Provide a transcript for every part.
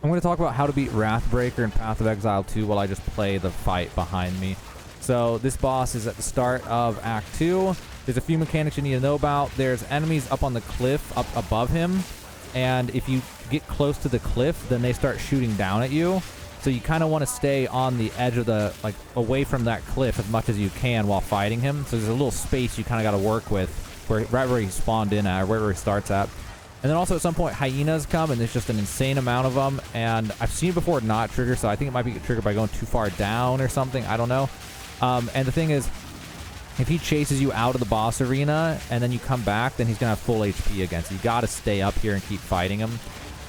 I'm going to talk about how to beat Rathbreaker in Path of Exile 2 while I just play the fight behind me. So this boss is at the start of Act 2. There's a few mechanics you need to know about. There's enemies up on the cliff up above him, and if you get close to the cliff, then they start shooting down at you. So you kind of want to stay on the edge of the, like, away from that cliff as much as you can while fighting him. So there's a little space you kind of got to work with, right where he spawned in at, or wherever he starts at. And then also at some point, hyenas come, and there's just an insane amount of them. And I've seen it before not trigger, so I think it might be triggered by going too far down or something. I don't know. And the thing is, if he chases you out of the boss arena and then you come back, then he's going to have full HP again. So you got to stay up here and keep fighting him.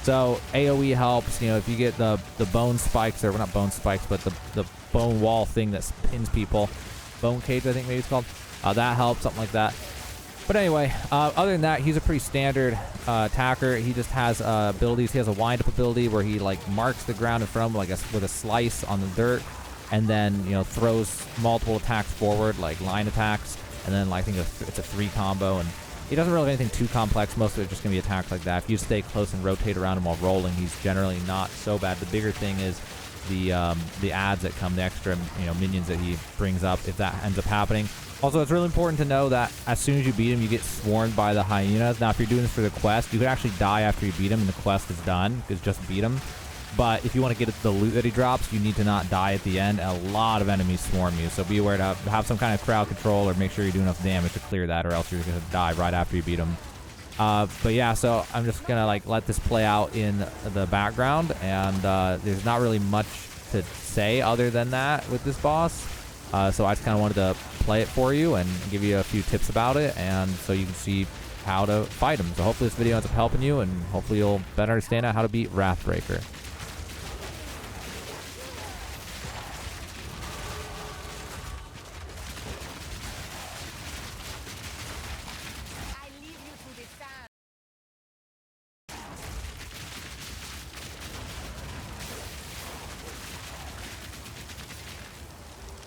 So AoE helps, you know, if you get the bone spikes, or well, not bone spikes, but the bone wall thing that pins people. Bone cage, I think maybe it's called. That helps, something like that. But anyway, other than that, he's a pretty standard attacker. He just has abilities. He has a wind-up ability where he, like, marks the ground in front of him, like, with a slice on the dirt, and then, you know, throws multiple attacks forward, like line attacks, and then, like, I think it's a 3 combo, and he doesn't really have anything too complex. Most of it's just going to be attacks like that. If you stay close and rotate around him while rolling, he's generally not so bad. The bigger thing is the adds that come, the extra, you know, minions that he brings up, if that ends up happening. Also, it's really important to know that as soon as you beat him, you get swarmed by the hyenas. Now, if you're doing this for the quest, you could actually die after you beat him and the quest is done, because just beat him. But if you want to get the loot that he drops, you need to not die at the end. A lot of enemies swarm you, so be aware to have some kind of crowd control, or make sure you do enough damage to clear that, or else you're going to die right after you beat him. But yeah, so I'm just going to, like, let this play out in the background, and there's not really much to say other than that with this boss. So I just kind of wanted to play it for you and give you a few tips about it, and so you can see how to fight him. So hopefully this video ends up helping you, and hopefully you'll better understand how to beat Rathbreaker.